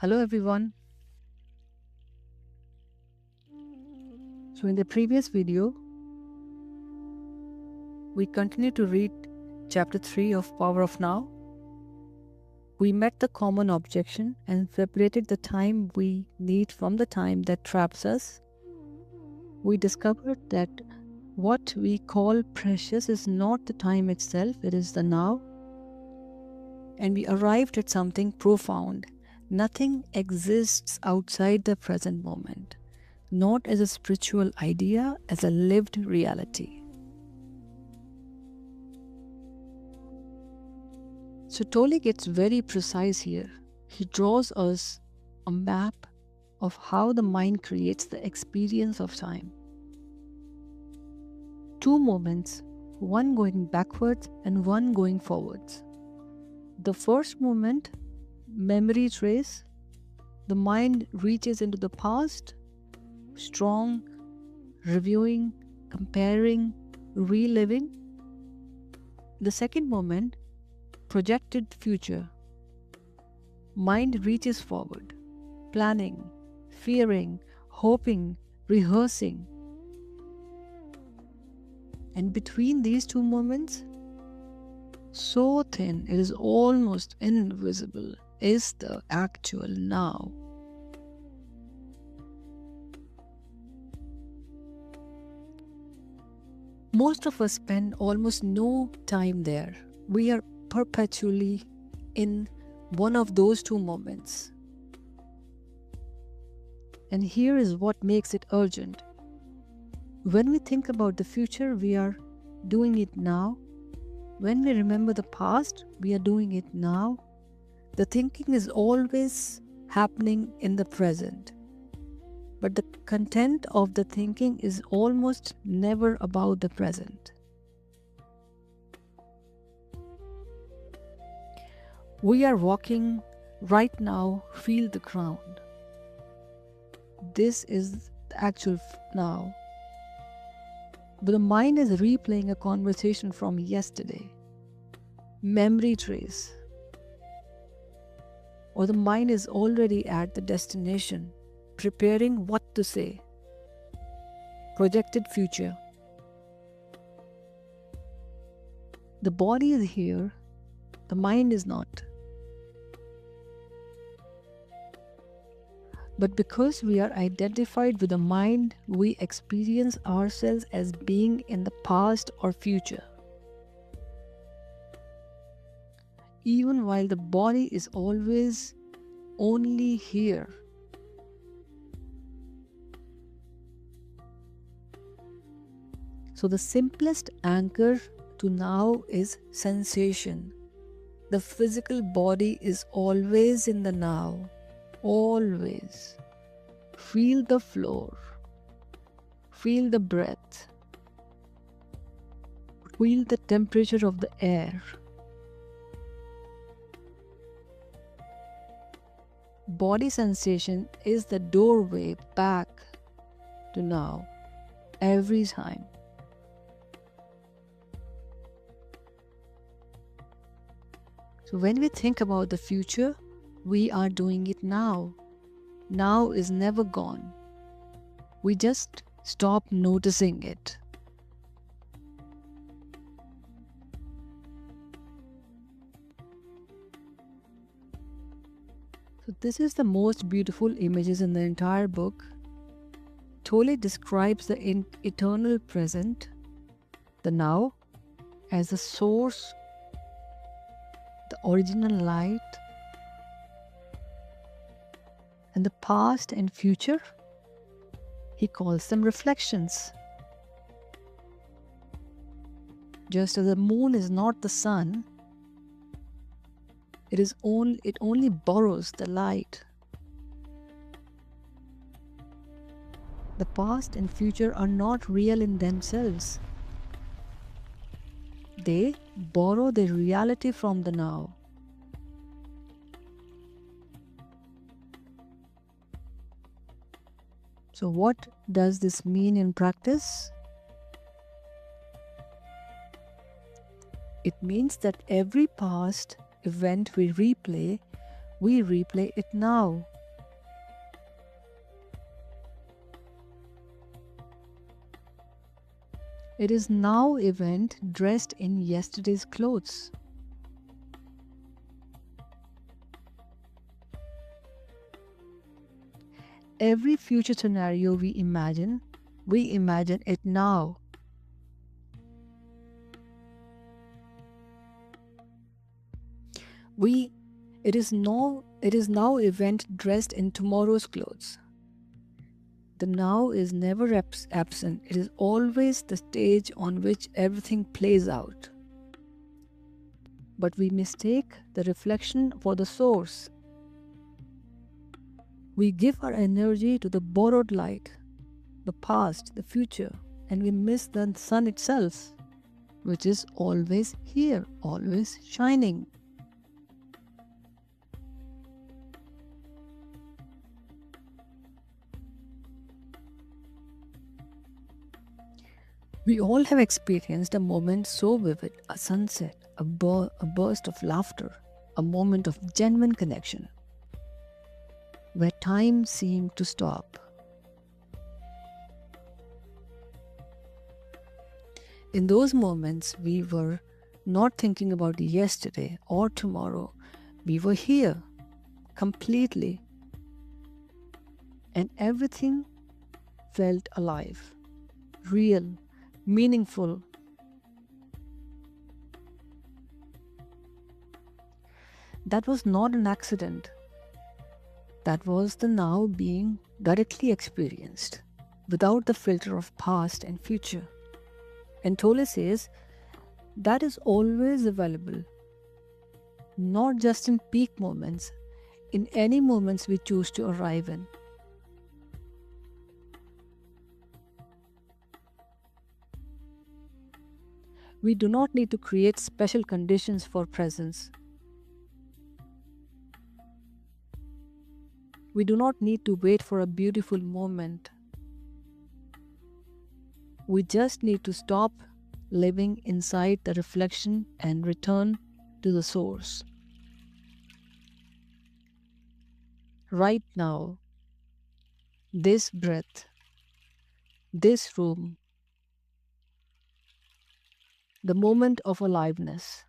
Hello everyone. So in the previous video, we continue to read chapter 3 of Power of Now. We met the common objection and separated the time we need from the time that traps us. We discovered that what we call precious is not the time itself, it is the now. And we arrived at something profound. Nothing exists outside the present moment, not as a spiritual idea, as a lived reality. So Tolle gets very precise here. He draws us a map of how the mind creates the experience of time. Two moments, one going backwards and one going forwards. The first moment, memory trace, the mind reaches into the past, strong, reviewing, comparing, reliving. The second moment, projected future, mind reaches forward, planning, fearing, hoping, rehearsing. And between these two moments, so thin it is almost invisible, is the actual now. Most of us spend almost no time there. We are perpetually in one of those two moments. And here is what makes it urgent. When we think about the future, we are doing it now. When we remember the past, we are doing it now. The thinking is always happening in the present. But the content of the thinking is almost never about the present. We are walking right now, feel the ground. This is the actual now. But the mind is replaying a conversation from yesterday. Memory trace. Or the mind is already at the destination, preparing what to say. Projected future. The body is here, the mind is not. But because we are identified with the mind, we experience ourselves as being in the past or future. Even while the body is always only here. So the simplest anchor to now is sensation. The physical body is always in the now. Always. Feel the floor. Feel the breath. Feel the temperature of the air. Body sensation is the doorway back to now, every time. So when we think about the future, we are doing it now. Now is never gone. We just stop noticing it. So this is the most beautiful images in the entire book. Tolle describes the eternal present, the now, as the source, the original light, and the past and future, he calls them reflections. Just as the moon is not the sun, it only borrows the light. The past and future are not real in themselves. They borrow their reality from the now. So what does this mean in practice? It means that every past event we replay it now It is now event dressed in yesterday's clothes. Every future scenario we imagine it now. It is now event dressed in tomorrow's clothes. The now is never absent. It is always the stage on which everything plays out. But we mistake the reflection for the source. We give our energy to the borrowed light, the past, the future, and we miss the sun itself, which is always here, always shining. We all have experienced a moment so vivid, a sunset, a burst of laughter, a moment of genuine connection, where time seemed to stop. In those moments, we were not thinking about yesterday or tomorrow. We were here, completely, and everything felt alive, real, meaningful. That was not an accident. That was the now being directly experienced, without the filter of past and future. And Tolle says that is always available, not just in peak moments, in any moments we choose to arrive in. We do not need to create special conditions for presence. We do not need to wait for a beautiful moment. We just need to stop living inside the reflection and return to the source. Right now, this breath, this room, the moment of aliveness.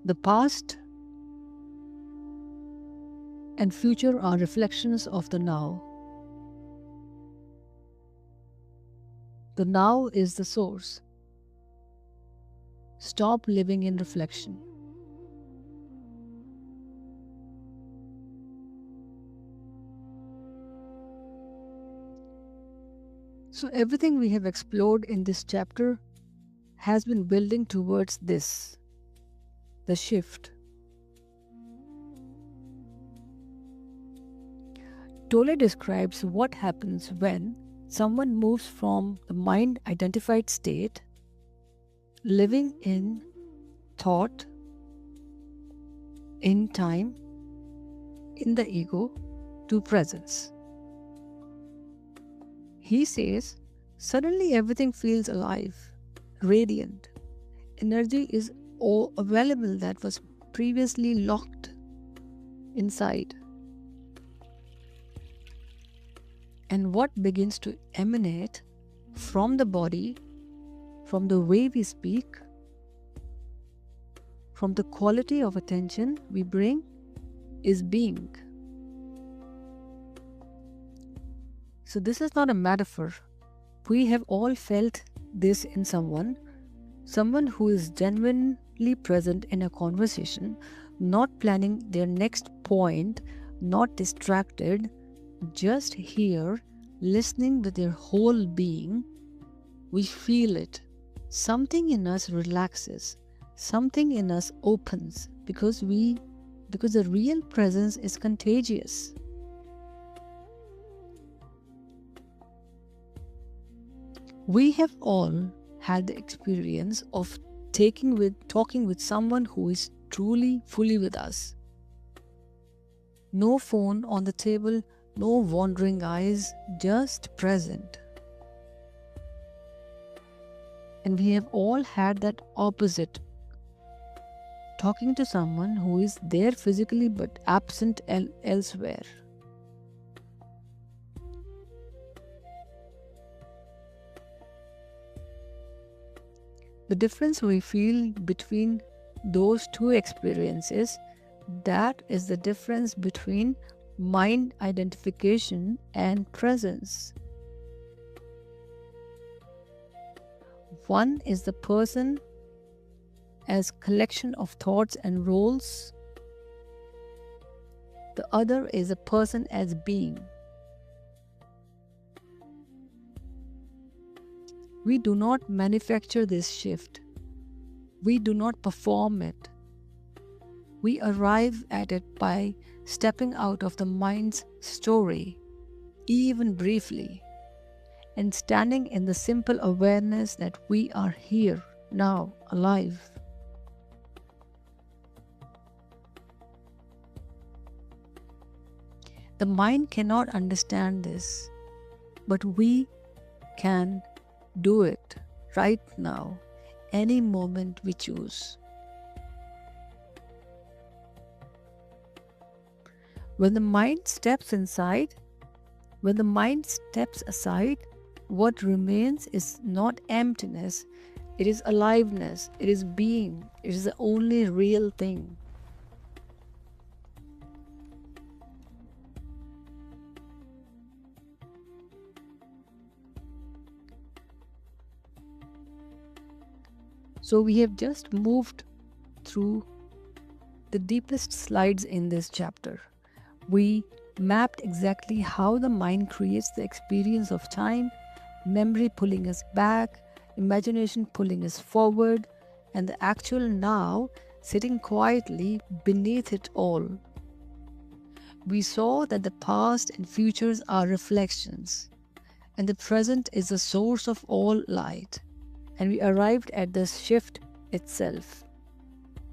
The past and future are reflections of the now. The now is the source. Stop living in reflection. So everything we have explored in this chapter has been building towards this, the shift. Tolle describes what happens when someone moves from the mind-identified state, living in thought, in time, in the ego, to presence. He says, suddenly everything feels alive, radiant. Energy is all available that was previously locked inside. And what begins to emanate from the body, from the way we speak, from the quality of attention we bring, is being. So this is not a metaphor. We have all felt this in someone who is genuinely present in a conversation, not planning their next point, not distracted, just here, listening with their whole being. We feel it. Something in us relaxes. Something in us opens because the real presence is contagious. We have all had the experience of talking with someone who is truly fully with us. No phone on the table, no wandering eyes, just present. And we have all had that opposite. Talking to someone who is there physically but absent elsewhere. The difference we feel between those two experiences, that is the difference between mind identification and presence. One is the person as collection of thoughts and roles. The other is a person as being. We do not manufacture this shift. We do not perform it. We arrive at it by stepping out of the mind's story, even briefly, and standing in the simple awareness that we are here, now, alive. The mind cannot understand this, but we can do it right now, any moment we choose. When the mind steps aside, what remains is not emptiness, it is aliveness, it is being, it is the only real thing. So we have just moved through the deepest slides in this chapter. We mapped exactly how the mind creates the experience of time, memory pulling us back, imagination pulling us forward, and the actual now sitting quietly beneath it all. We saw that the past and futures are reflections, and the present is the source of all light. And we arrived at the shift itself,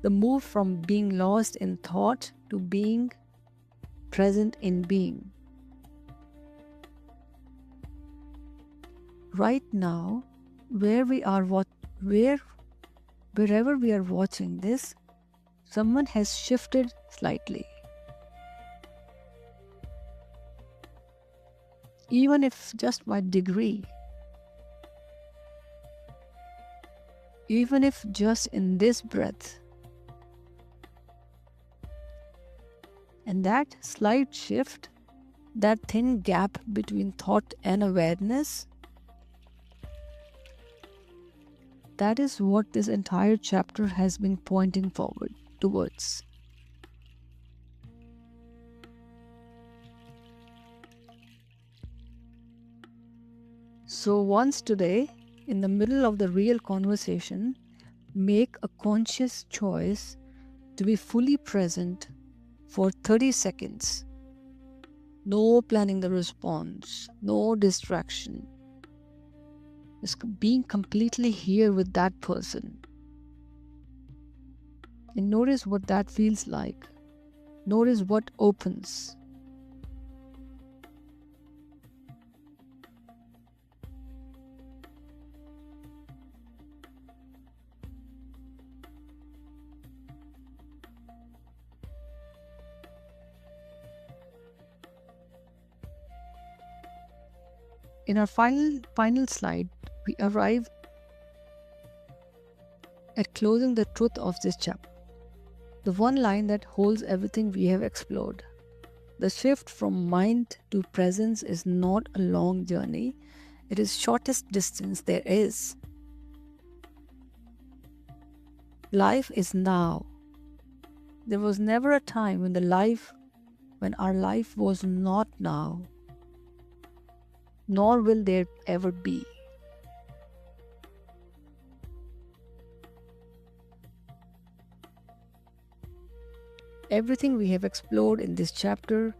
the move from being lost in thought to being present in being. Right now, wherever we are watching this, someone has shifted slightly. Even if just by degree. Even if just in this breath. And that slight shift, that thin gap between thought and awareness, that is what this entire chapter has been pointing forward towards. So once today, in the middle of the real conversation, make a conscious choice to be fully present for 30 seconds. No planning the response, no distraction. Just being completely here with that person. And notice what that feels like. Notice what opens. In our final slide, we arrive at closing the truth of this chapter. The one line that holds everything we have explored. The shift from mind to presence is not a long journey. It is shortest distance there is. Life is now. There was never a time when our life was not now. Nor will there ever be. Everything we have explored in this chapter,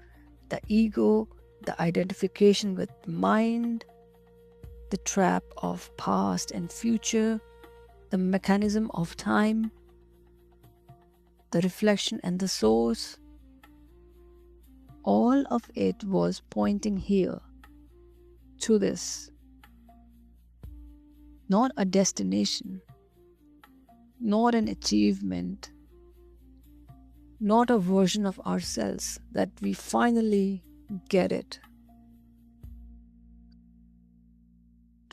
the ego, the identification with mind, the trap of past and future, the mechanism of time, the reflection and the source, all of it was pointing here. To this, not a destination, not an achievement, not a version of ourselves that we finally get it.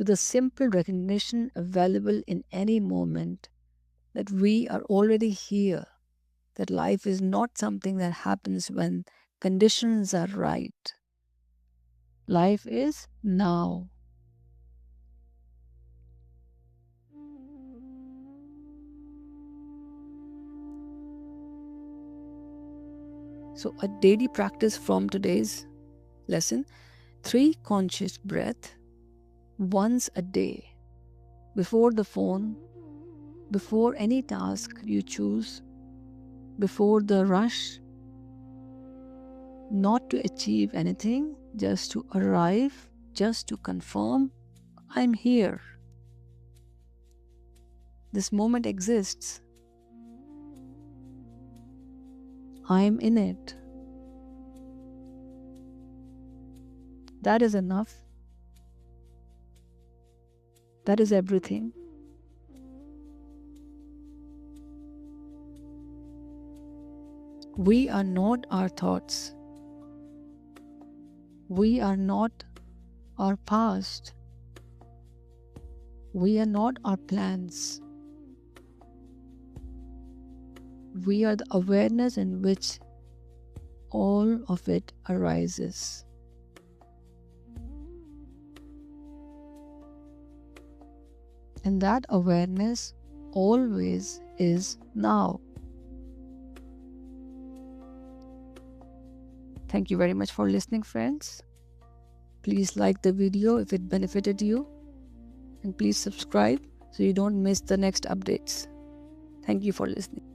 to the simple recognition available in any moment that we are already here, that life is not something that happens when conditions are right. Life is now. So a daily practice from today's lesson, 3 conscious breaths once a day, before the phone, before any task you choose, before the rush, not to achieve anything, just to arrive, just to confirm, I'm here. This moment exists. I'm in it. That is enough. That is everything. We are not our thoughts. We are not our past. We are not our plans. We are the awareness in which all of it arises. And that awareness always is now. Thank you very much for listening, friends. Please like the video if it benefited you. And please subscribe so you don't miss the next updates. Thank you for listening.